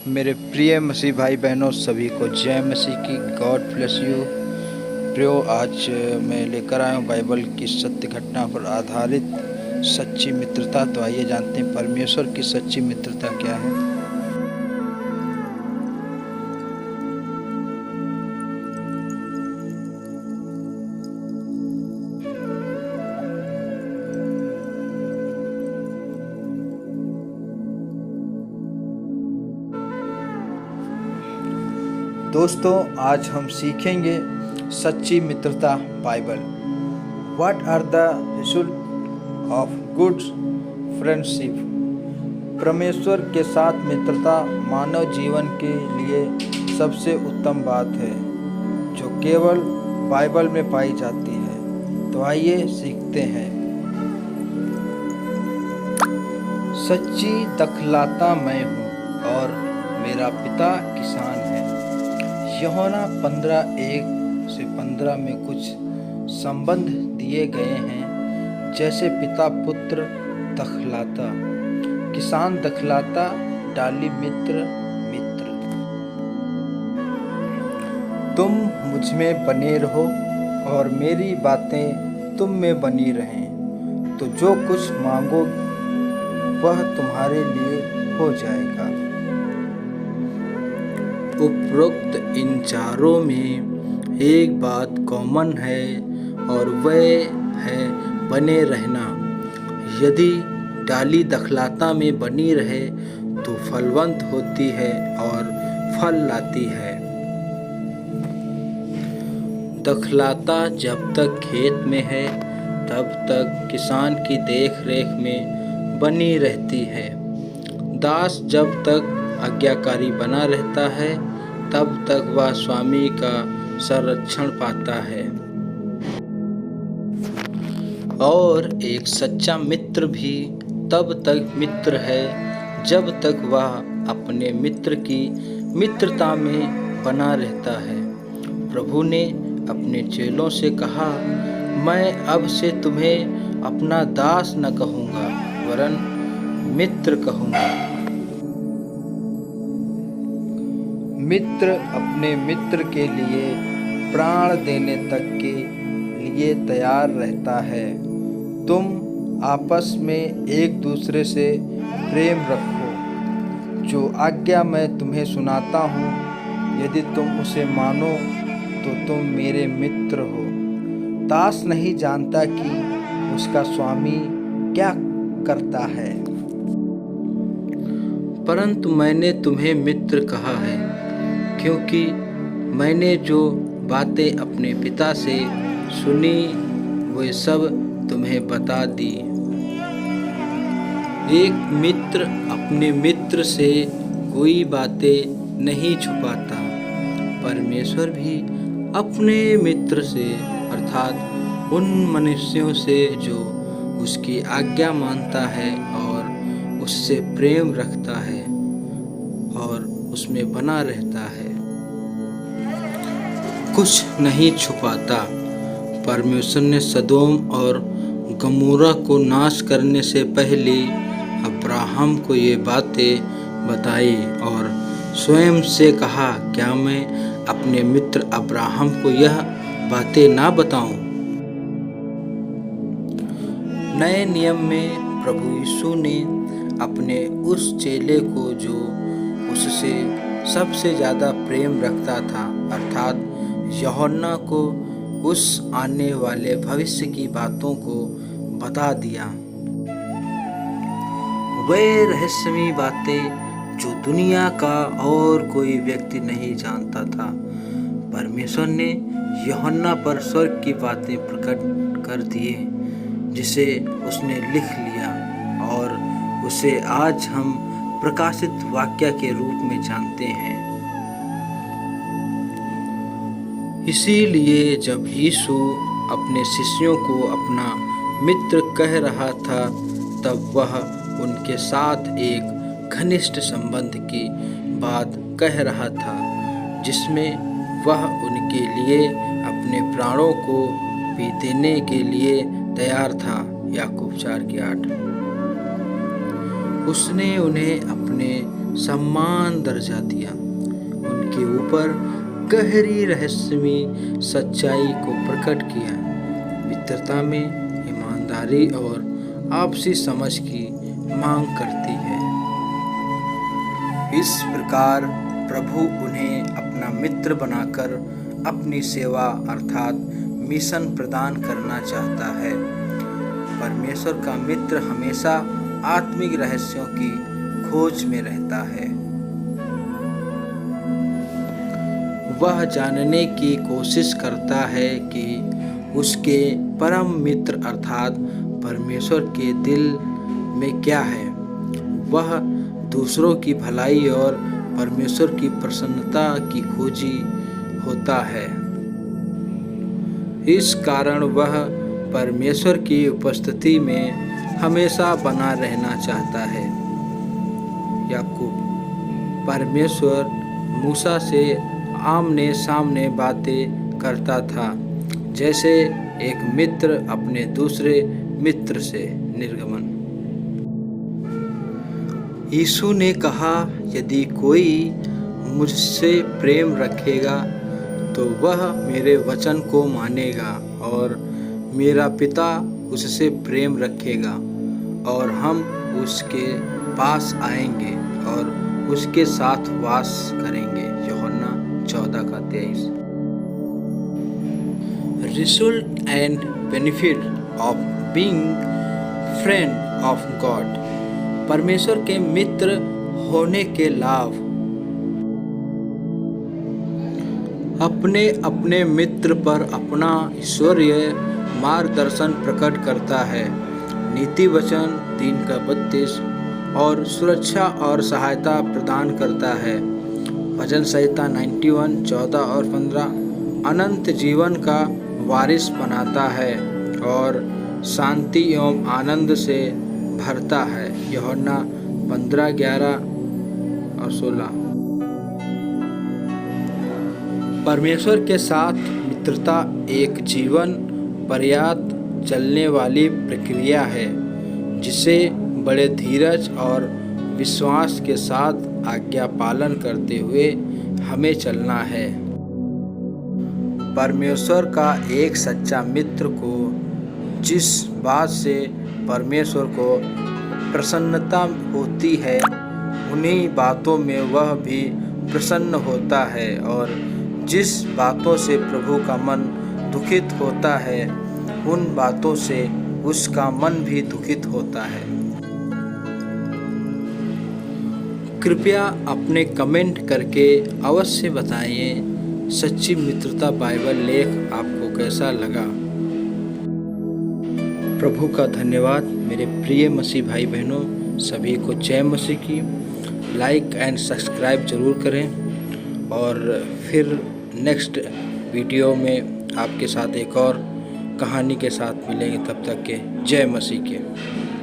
मेरे प्रिय मसीह भाई बहनों सभी को जय मसीह की। गॉड ब्लेस यू प्रियो। आज मैं लेकर आया हूँ बाइबल की सत्य घटना पर आधारित सच्ची मित्रता। तो आइए जानते हैं परमेश्वर की सच्ची मित्रता क्या है। दोस्तों, आज हम सीखेंगे सच्ची मित्रता Bible. What are the result of good friendship. परमेश्वर के साथ मित्रता मानव जीवन के लिए सबसे उत्तम बात है जो केवल बाइबल में पाई जाती है। तो आइए सीखते हैं। सच्ची दखलता मैं हूँ और मेरा पिता किसान है। यूहन्ना 15:1-15 में कुछ संबंध दिए गए हैं, जैसे पिता पुत्र दखलता, किसान दखलता, डाली मित्र। तुम मुझ में बने रहो और मेरी बातें तुम में बनी रहें, तो जो कुछ मांगो वह तुम्हारे लिए हो जाएगा। उपरोक्त इन चारों में एक बात कॉमन है और वह है बने रहना। यदि डाली दखलता में बनी रहे तो फलवंत होती है और फल लाती है। दखलता जब तक खेत में है तब तक किसान की देख रेख में बनी रहती है। दास जब तक आज्ञाकारी बना रहता है तब तक वह स्वामी का संरक्षण पाता है। और एक सच्चा मित्र भी तब तक मित्र है जब तक वह अपने मित्र की मित्रता में बना रहता है। प्रभु ने अपने चेलों से कहा, मैं अब से तुम्हें अपना दास न कहूँगा वरन मित्र कहूँगा। मित्र अपने मित्र के लिए प्राण देने तक के लिए तैयार रहता है। तुम आपस में एक दूसरे से प्रेम रखो। जो आज्ञा मैं तुम्हें सुनाता हूँ, यदि तुम उसे मानो तो तुम मेरे मित्र हो। दास नहीं जानता कि उसका स्वामी क्या करता है, परंतु मैंने तुम्हें मित्र कहा है, क्योंकि मैंने जो बातें अपने पिता से सुनी वे सब तुम्हें बता दी। एक मित्र अपने मित्र से कोई बातें नहीं छुपाता। परमेश्वर भी अपने मित्र से अर्थात उन मनुष्यों से जो उसकी आज्ञा मानता है और उससे प्रेम रखता है और उसमें बना रहता है, कुछ नहीं छुपाता। परमेश्वर ने सदोम और गमोरा को नाश करने से पहले अब्राहम को ये बातें बताई और स्वयं से कहा, क्या मैं अपने मित्र अब्राहम को यह बातें ना बताऊं। नए नियम में प्रभु यीशु ने अपने उस चेले को जो उससे सबसे ज़्यादा प्रेम रखता था अर्थात यूहन्ना को उस आने वाले भविष्य की बातों को बता दिया। वे रहस्यमयी बातें जो दुनिया का और कोई व्यक्ति नहीं जानता था। परमेश्वर ने यूहन्ना पर स्वर्ग की बातें प्रकट कर दिए, जिसे उसने लिख लिया और उसे आज हम प्रकाशित वाक्य के रूप में जानते हैं। इसीलिए जब यीशु अपने शिष्यों को अपना मित्र कह रहा था, तब वह उनके साथ एक घनिष्ठ संबंध की बात कह रहा था, जिसमें वह उनके लिए अपने प्राणों को भी देने के लिए तैयार था। याकूब 4:8। उसने उन्हें अपने सम्मान दर्जा दिया, उनके ऊपर गहरी रहस्यमयी सच्चाई को प्रकट किया। मित्रता में ईमानदारी और आपसी समझ की मांग करती है। इस प्रकार प्रभु उन्हें अपना मित्र बनाकर अपनी सेवा अर्थात मिशन प्रदान करना चाहता है। परमेश्वर का मित्र हमेशा आत्मिक रहस्यों की खोज में रहता है। वह जानने की कोशिश करता है कि उसके परम मित्र अर्थात परमेश्वर के दिल में क्या है। वह दूसरों की भलाई और परमेश्वर की प्रसन्नता की खोजी होता है। इस कारण वह परमेश्वर की उपस्थिति में हमेशा बना रहना चाहता है। याकूब, परमेश्वर मूसा से आमने सामने बातें करता था, जैसे एक मित्र अपने दूसरे मित्र से। निर्गमन। यीशु ने कहा, यदि कोई मुझसे प्रेम रखेगा तो वह मेरे वचन को मानेगा और मेरा पिता उससे प्रेम रखेगा और हम उसके पास आएंगे और उसके साथ वास करेंगे। यूहन्ना 14:23। Result and benefit of being friend of God. परमेश्वर के मित्र होने के लाभ। अपने अपने मित्र पर अपना ईश्वरीय मार्गदर्शन प्रकट करता है। नीति वचन 3:32 और सुरक्षा और सहायता प्रदान करता है। भजन संहिता 91 14 और 15 अनंत जीवन का वारिस बनाता है और शांति एवं आनंद से भरता है। यूहन्ना 15:11 और 16। परमेश्वर के साथ मित्रता एक जीवन पर्याप्त चलने वाली प्रक्रिया है, जिसे बड़े धीरज और विश्वास के साथ आज्ञा पालन करते हुए हमें चलना है। परमेश्वर का एक सच्चा मित्र को जिस बात से परमेश्वर को प्रसन्नता होती है, उन्हीं बातों में वह भी प्रसन्न होता है, और जिस बातों से प्रभु का मन दुखित होता है, उन बातों से उसका मन भी दुखित होता है। कृपया अपने कमेंट करके अवश्य बताइए सच्ची मित्रता बाइबल लेख आपको कैसा लगा। प्रभु का धन्यवाद। मेरे प्रिय मसीह भाई बहनों, सभी को जय मसीह की। लाइक एंड सब्सक्राइब जरूर करें और फिर नेक्स्ट वीडियो में आपके साथ एक और कहानी के साथ मिलेंगे। तब तक के जय मसीह के।